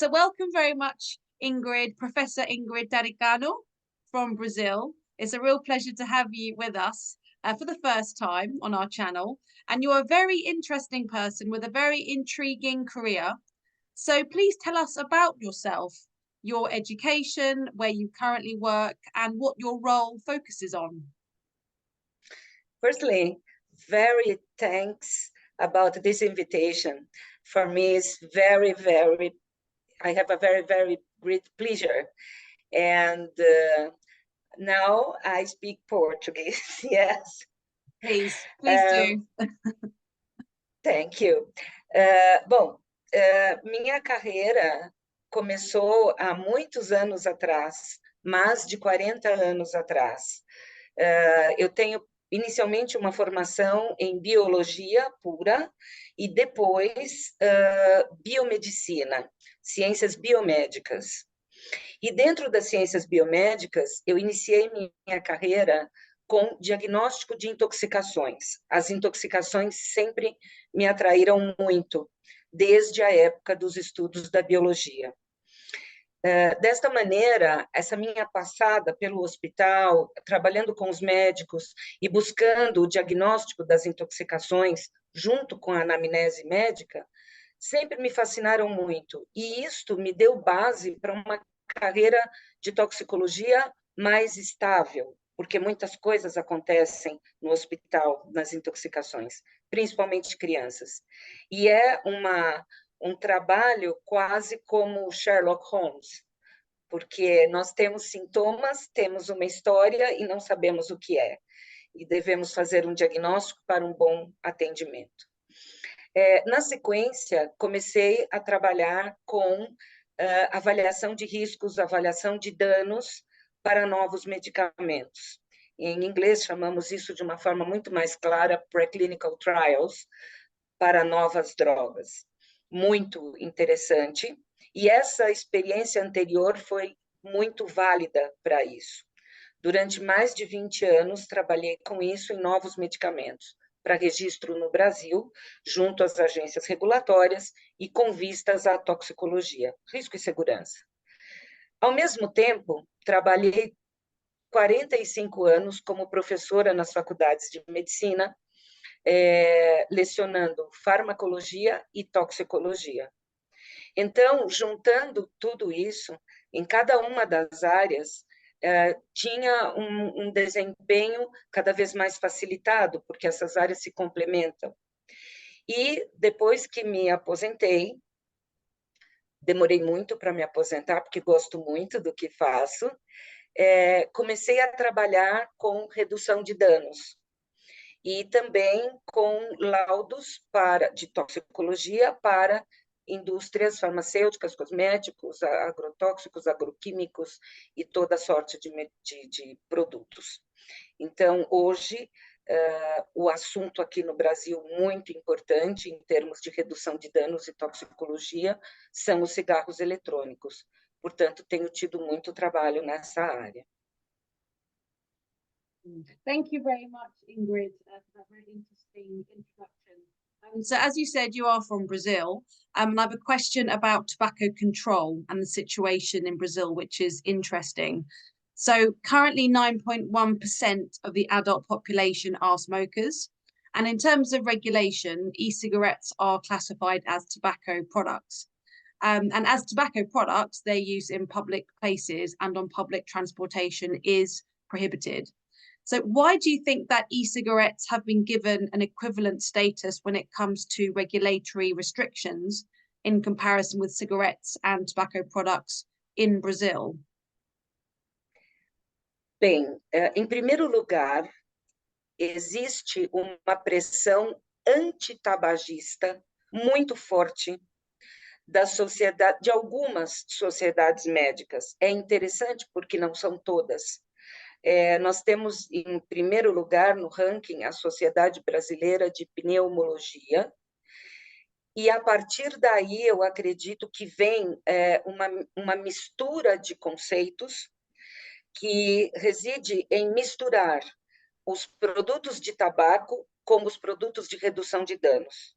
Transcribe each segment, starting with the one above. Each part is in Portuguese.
So welcome very much, Ingrid, Professor Ingrid Darigano from Brazil. It's a real pleasure to have you with us for the first time on our channel. And you're a very interesting person with a very intriguing career. So please tell us about yourself, your education, where you currently work, and what your role focuses on. Firstly, very thanks about this invitation. For me, it's I have a very great pleasure. And now I speak Portuguese, yes. Please do. Thank you. Minha carreira começou há muitos anos atrás, mais de 40 anos atrás. Eu tenho inicialmente uma formação em biologia pura e depois biomedicina, ciências biomédicas. E dentro das ciências biomédicas, eu iniciei minha carreira com diagnóstico de intoxicações. As intoxicações sempre me atraíram muito, desde a época dos estudos da biologia. Desta maneira, essa minha passada pelo hospital, trabalhando com os médicos e buscando o diagnóstico das intoxicações, junto com a anamnese médica, sempre me fascinaram muito. E isto me deu base para uma carreira de toxicologia mais estável, porque muitas coisas acontecem no hospital, nas intoxicações, principalmente crianças. E é um trabalho quase como Sherlock Holmes, porque nós temos sintomas, temos uma história e não sabemos o que é. E devemos fazer um diagnóstico para um bom atendimento. Na sequência, comecei a trabalhar com avaliação de riscos, avaliação de danos para novos medicamentos. Em inglês, chamamos isso de uma forma muito mais clara, preclinical trials, para novas drogas. Muito interessante. E essa experiência anterior foi muito válida para isso. Durante mais de 20 anos, trabalhei com isso em novos medicamentos, para registro no Brasil, junto às agências regulatórias e com vistas à toxicologia, risco e segurança. Ao mesmo tempo, trabalhei 45 anos como professora nas faculdades de medicina, lecionando farmacologia e toxicologia. Então, juntando tudo isso, em cada uma das áreas, tinha um desempenho cada vez mais facilitado, porque essas áreas se complementam. E depois que me aposentei, demorei muito para me aposentar, porque gosto muito do que faço, comecei a trabalhar com redução de danos e também com laudos de toxicologia para indústrias farmacêuticas, cosméticos, agrotóxicos, agroquímicos e toda sorte de produtos. Então, hoje, o assunto aqui no Brasil muito importante em termos de redução de danos e toxicologia são os cigarros eletrônicos. Portanto, tenho tido muito trabalho nessa área. Thank you very much, Ingrid, for that very interesting introduction. So as you said, you are from Brazil, and I have a question about tobacco control and the situation in Brazil, which is interesting. So currently 9.1% of the adult population are smokers. And in terms of regulation, e-cigarettes are classified as tobacco products. And as tobacco products, their use in public places and on public transportation is prohibited. So why do you think that e-cigarettes have been given an equivalent status when it comes to regulatory restrictions in comparison with cigarettes and tobacco products in Brazil? Bem, em primeiro lugar, existe uma pressão antitabagista muito forte de algumas sociedades médicas. É interessante porque não são todas. Nós temos, em primeiro lugar, no ranking, a Sociedade Brasileira de Pneumologia, e a partir daí eu acredito que vem uma mistura de conceitos que reside em misturar os produtos de tabaco com os produtos de redução de danos.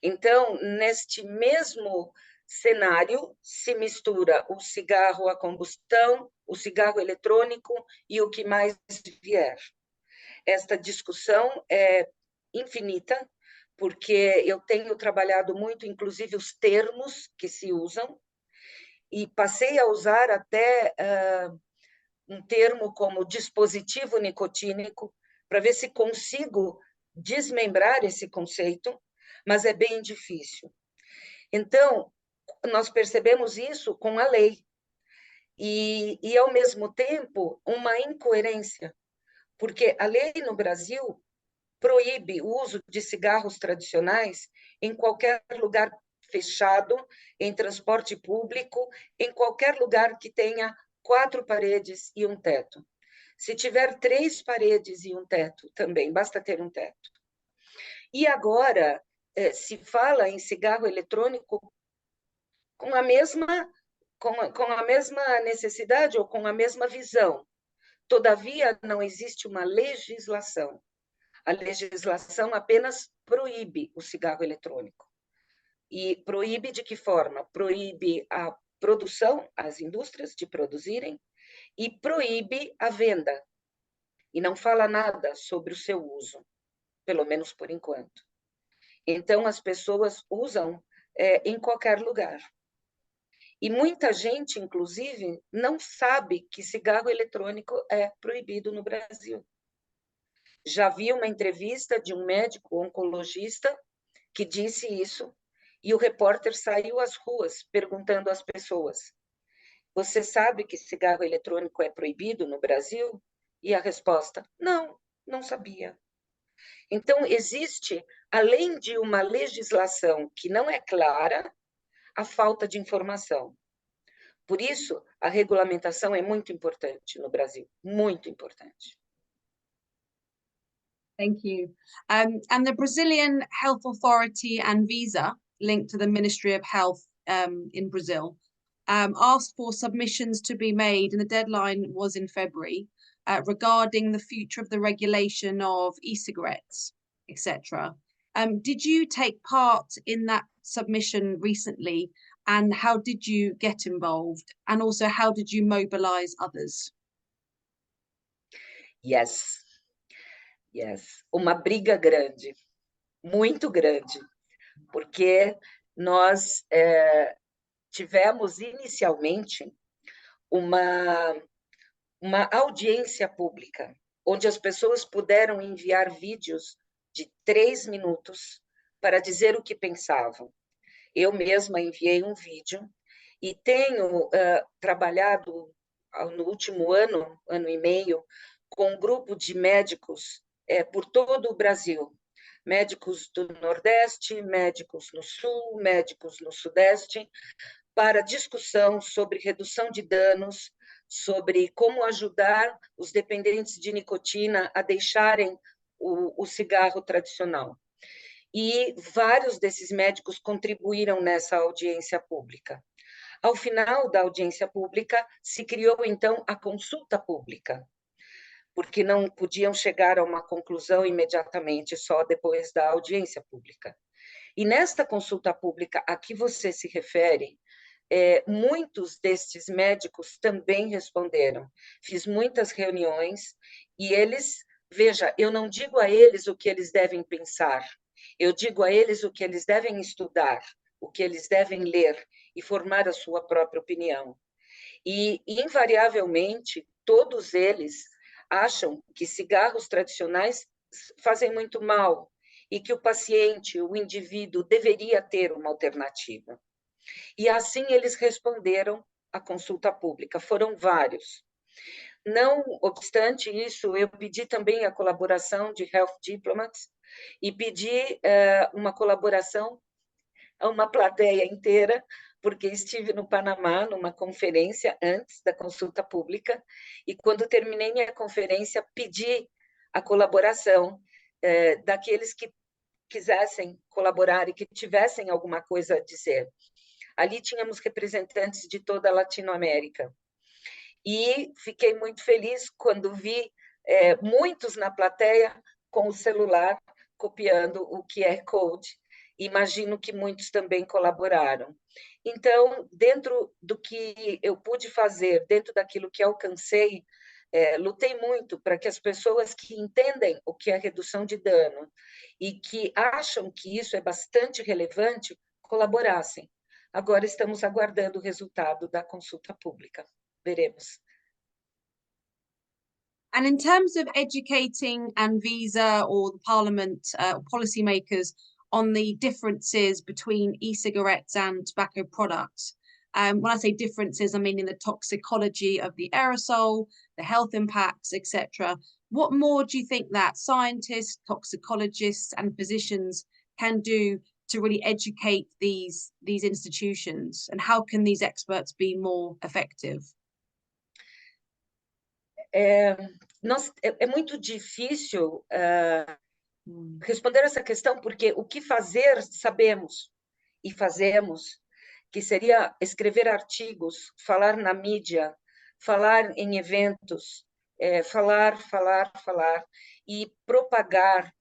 Então, neste mesmo cenário se mistura o cigarro a combustão, o cigarro eletrônico e o que mais vier. Esta discussão é infinita, porque eu tenho trabalhado muito, inclusive, os termos que se usam, e passei a usar até um termo como dispositivo nicotínico, para ver se consigo desmembrar esse conceito, mas é bem difícil. Então, nós percebemos isso com a lei, e ao mesmo tempo, uma incoerência, porque a lei no Brasil proíbe o uso de cigarros tradicionais em qualquer lugar fechado, em transporte público, em qualquer lugar que tenha 4 paredes e um teto. Se tiver 3 paredes e um teto, também, basta ter um teto. E agora se fala em cigarro eletrônico com a mesma necessidade ou com a mesma visão. Todavia, não existe uma legislação. A legislação apenas proíbe o cigarro eletrônico. E proíbe de que forma? Proíbe a produção, as indústrias de produzirem, e proíbe a venda. E não fala nada sobre o seu uso, pelo menos por enquanto. Então, as pessoas usam em qualquer lugar. E muita gente, inclusive, não sabe que cigarro eletrônico é proibido no Brasil. Já vi uma entrevista de um médico oncologista que disse isso, e o repórter saiu às ruas perguntando às pessoas: você sabe que cigarro eletrônico é proibido no Brasil? E a resposta: não, não sabia. Então, existe, além de uma legislação que não é clara, a falta de informação. Por isso, a regulamentação é muito importante no Brasil, muito importante. Thank you. And the Brazilian Health Authority Anvisa, linked to the Ministry of Health in Brazil, asked for submissions to be made, and the deadline was in February, regarding the future of the regulation of e-cigarettes, etc. Did you take part in that submission recently, and how did you get involved? And also, how did you mobilize others? Yes. Uma briga grande, muito grande, porque nós tivemos inicialmente uma audiência pública, onde as pessoas puderam enviar vídeos de 3 minutos para dizer o que pensavam. Eu mesma enviei um vídeo e tenho trabalhado no último ano e meio, com um grupo de médicos por todo o Brasil, médicos do Nordeste, médicos no Sul, médicos no Sudeste, para discussão sobre redução de danos, sobre como ajudar os dependentes de nicotina a deixarem o cigarro tradicional. E vários desses médicos contribuíram nessa audiência pública. Ao final da audiência pública, se criou, então, a consulta pública, porque não podiam chegar a uma conclusão imediatamente, só depois da audiência pública. E nesta consulta pública a que você se refere, muitos destes médicos também responderam. Fiz muitas reuniões e eles, veja, eu não digo a eles o que eles devem pensar, eu digo a eles o que eles devem estudar, o que eles devem ler e formar a sua própria opinião. E, invariavelmente, todos eles acham que cigarros tradicionais fazem muito mal e que o paciente, o indivíduo, deveria ter uma alternativa. E assim eles responderam à consulta pública, foram vários. Não obstante isso, eu pedi também a colaboração de Health Diplomats e pedi uma colaboração a uma plateia inteira, porque estive no Panamá, numa conferência antes da consulta pública, e quando terminei minha conferência, pedi a colaboração daqueles que quisessem colaborar e que tivessem alguma coisa a dizer. Ali tínhamos representantes de toda a Latinoamérica. E fiquei muito feliz quando vi muitos na plateia com o celular copiando o QR Code Imagino que muitos também colaboraram. Então, dentro do que eu pude fazer, dentro daquilo que alcancei, lutei muito para que as pessoas que entendem o que é redução de dano e que acham que isso é bastante relevante, colaborassem. Agora estamos aguardando o resultado da consulta pública. Veremos. And in terms of educating Anvisa or the Parliament policymakers on the differences between e-cigarettes and tobacco products, when I say differences, I mean in the toxicology of the aerosol, the health impacts, etc. What more do you think that scientists, toxicologists, and physicians can do to really educate these institutions? And how can these experts be more effective? É muito difícil responder essa questão, porque o que fazer sabemos e fazemos, que seria escrever artigos, falar na mídia, falar em eventos, falar e propagar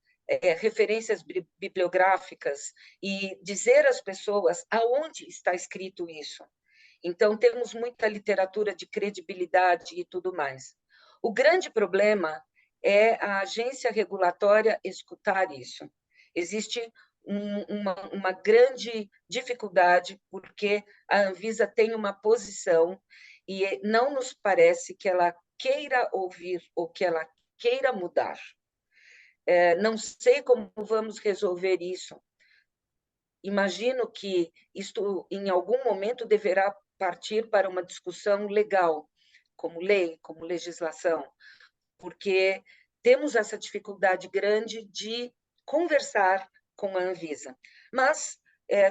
referências bibliográficas e dizer às pessoas aonde está escrito isso. Então, temos muita literatura de credibilidade e tudo mais. O grande problema é a agência regulatória escutar isso. Existe uma grande dificuldade, porque a Anvisa tem uma posição e não nos parece que ela queira ouvir ou que ela queira mudar. Não sei como vamos resolver isso. Imagino que isto, em algum momento, deverá partir para uma discussão legal, como lei, como legislação, porque temos essa dificuldade grande de conversar com a Anvisa. Mas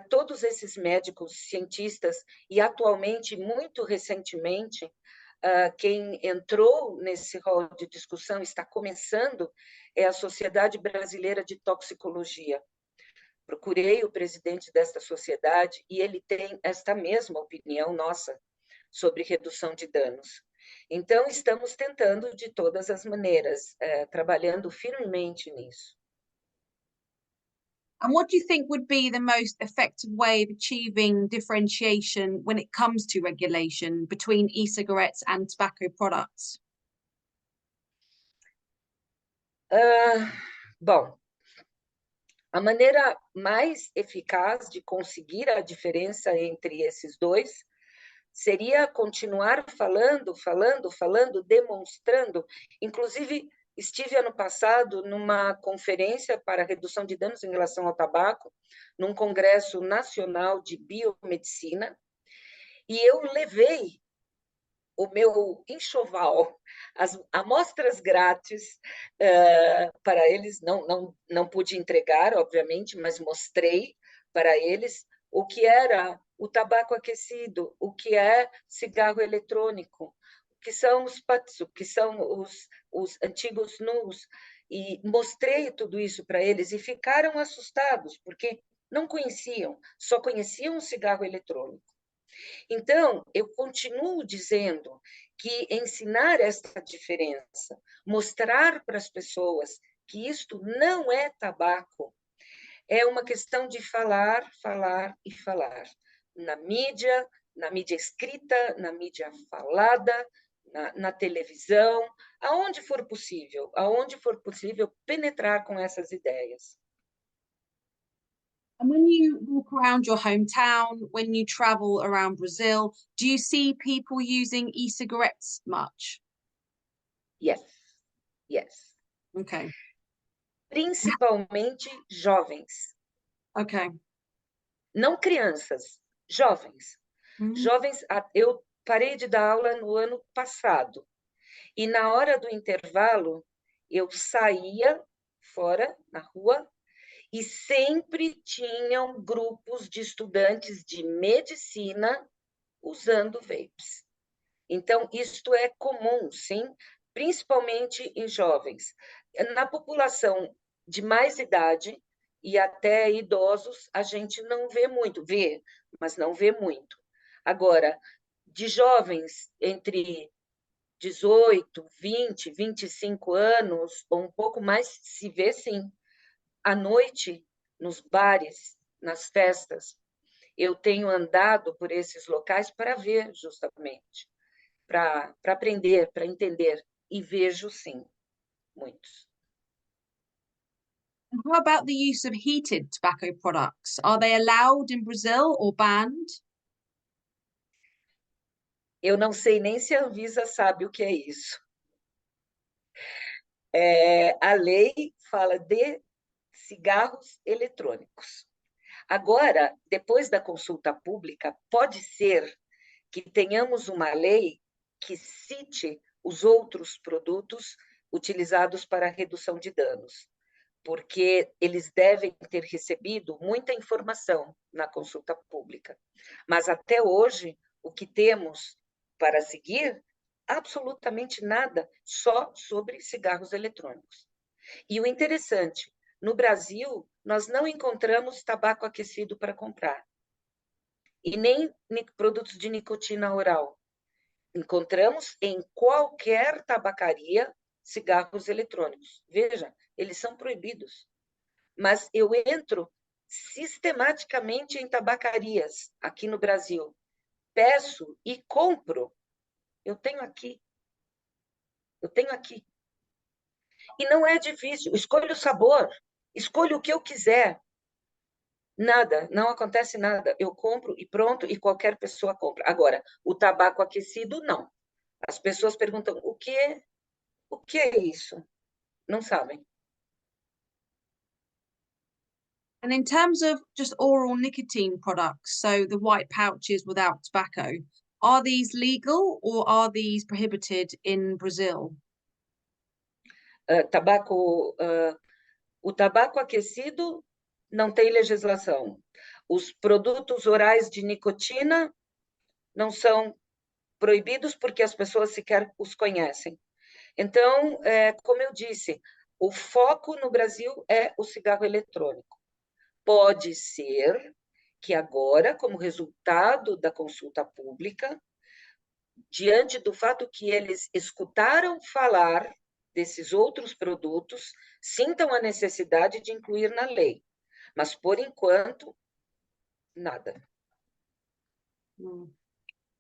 todos esses médicos, cientistas, e atualmente, muito recentemente, quem entrou nesse rol de discussão, está começando, é a Sociedade Brasileira de Toxicologia. Procurei o presidente desta sociedade e ele tem esta mesma opinião nossa sobre redução de danos. Então, estamos tentando de todas as maneiras, trabalhando firmemente nisso. And what do you think would be the most effective way of achieving differentiation when it comes to regulation between e-cigarettes and tobacco products? Bom, a maneira mais eficaz de conseguir a diferença entre esses dois seria continuar falando, demonstrando. Inclusive, estive ano passado numa conferência para redução de danos em relação ao tabaco, num congresso nacional de biomedicina, e eu levei o meu enxoval, as amostras grátis para eles, não pude entregar, obviamente, mas mostrei para eles o que era o tabaco aquecido, o que é cigarro eletrônico, o que são os putts, o que são os antigos nus, e mostrei tudo isso para eles e ficaram assustados, porque não conheciam, só conheciam o cigarro eletrônico. Então, eu continuo dizendo que ensinar esta diferença, mostrar para as pessoas que isto não é tabaco, é uma questão de falar e falar. Na mídia escrita, na mídia falada, na televisão, aonde for possível, penetrar com essas ideias. And when you walk around your hometown, when you travel around Brazil, do you see people using e-cigarettes much? Yes. Okay. Principalmente jovens. Okay. Não crianças, jovens. Jovens, eu parei de dar aula no ano passado. E na hora do intervalo, eu saía fora, na rua, e sempre tinham grupos de estudantes de medicina usando vapes. Então, isto é comum, sim, principalmente em jovens. Na população de mais idade e até idosos, a gente não vê muito, vê, mas não vê muito. Agora, de jovens entre 18, 20, 25 anos, ou um pouco mais, se vê sim. À noite, nos bares, nas festas. Eu tenho andado por esses locais para ver, justamente, para aprender, para entender, e vejo, sim, muitos. And how about the use of heated tobacco products? Are they allowed in Brazil or banned? Eu não sei nem se a Anvisa sabe o que é isso. A lei fala de cigarros eletrônicos. Agora, depois da consulta pública, pode ser que tenhamos uma lei que cite os outros produtos utilizados para a redução de danos, porque eles devem ter recebido muita informação na consulta pública. Mas até hoje, o que temos para seguir, absolutamente nada, só sobre cigarros eletrônicos. E o interessante, no Brasil, nós não encontramos tabaco aquecido para comprar, e nem produtos de nicotina oral. Encontramos em qualquer tabacaria cigarros eletrônicos. Veja, eles são proibidos. Mas eu entro sistematicamente em tabacarias aqui no Brasil, peço e compro. Eu tenho aqui. E não é difícil, escolho o sabor, escolho o que eu quiser. Nada, não acontece nada. Eu compro e pronto, e qualquer pessoa compra. Agora, o tabaco aquecido, não. As pessoas perguntam, o que é isso? Não sabem. And in terms of just oral nicotine products, so the white pouches without tobacco, are these legal or are these prohibited in Brazil? O tabaco aquecido não tem legislação. Os produtos orais de nicotina não são proibidos porque as pessoas sequer os conhecem. Então, como eu disse, o foco no Brasil é o cigarro eletrônico. Pode ser que agora, como resultado da consulta pública, diante do fato que eles escutaram falar desses outros produtos, sintam a necessidade de incluir na lei. Mas, por enquanto, nada.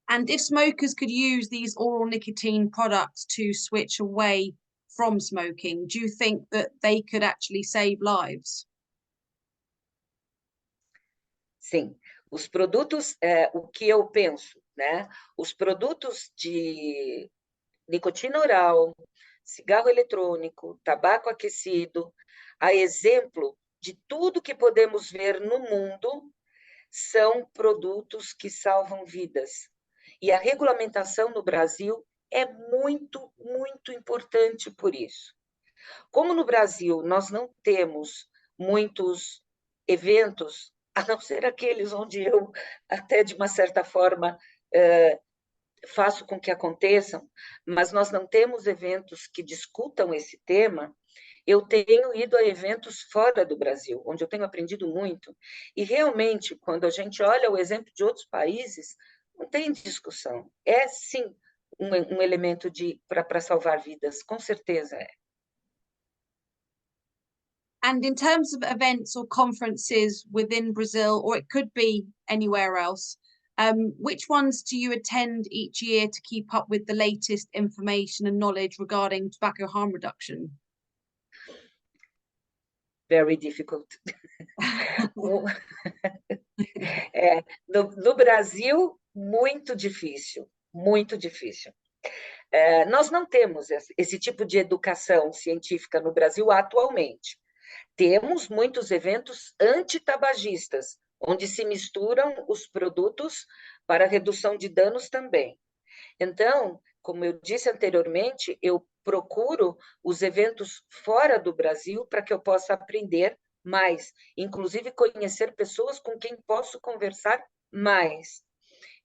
And if smokers could use these oral nicotine products to switch away from smoking, do you think that they could actually save lives? Sim, os produtos, o que eu penso, né? Os produtos de nicotina oral, cigarro eletrônico, tabaco aquecido, a exemplo de tudo que podemos ver no mundo, são produtos que salvam vidas. E a regulamentação no Brasil é muito, muito importante por isso. Como no Brasil nós não temos muitos eventos, a não ser aqueles onde eu, até de uma certa forma, faço com que aconteçam, mas nós não temos eventos que discutam esse tema. Eu tenho ido a eventos fora do Brasil, onde eu tenho aprendido muito, e realmente, quando a gente olha o exemplo de outros países, não tem discussão. É, sim, um elemento para salvar vidas, com certeza é. And in terms of events or conferences within Brazil, or it could be anywhere else, which ones do you attend each year to keep up with the latest information and knowledge regarding tobacco harm reduction? Very difficult. No Brasil, muito difícil, muito difícil. Nós não temos esse tipo de educação científica no Brasil atualmente. Temos muitos eventos antitabagistas, onde se misturam os produtos para redução de danos também. Então, como eu disse anteriormente, eu procuro os eventos fora do Brasil para que eu possa aprender mais, inclusive conhecer pessoas com quem posso conversar mais.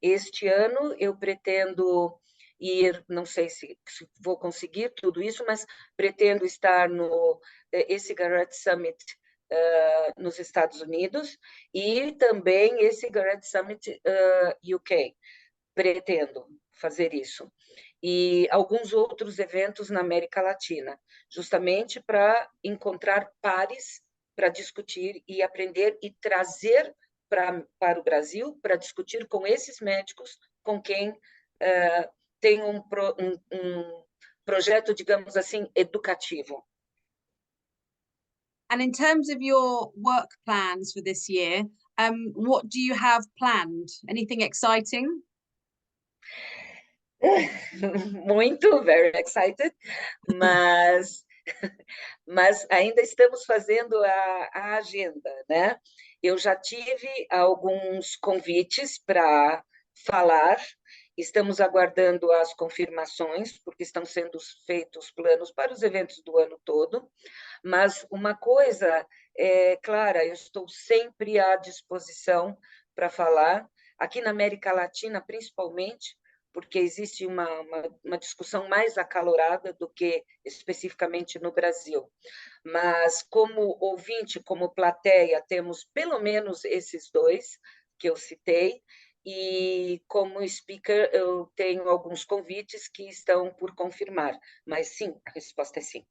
Este ano eu pretendo ir, não sei se vou conseguir tudo isso, mas pretendo estar no E-Cigarette Summit nos Estados Unidos e também E-Cigarette Summit UK. Pretendo fazer isso. E alguns outros eventos na América Latina, justamente para encontrar pares para discutir e aprender e trazer para o Brasil, para discutir com esses médicos com quem tem um projeto, digamos assim, educativo. And in terms of your work plans for this year, what do you have planned? Anything exciting? Muito, very excited, mas ainda estamos fazendo a agenda, né? Eu já tive alguns convites para falar, estamos aguardando as confirmações, porque estão sendo feitos planos para os eventos do ano todo, mas uma coisa é clara, eu estou sempre à disposição para falar, aqui na América Latina, principalmente, porque existe uma discussão mais acalorada do que especificamente no Brasil. Mas, como ouvinte, como plateia, temos pelo menos esses dois que eu citei, e como speaker eu tenho alguns convites que estão por confirmar. Mas sim, a resposta é sim.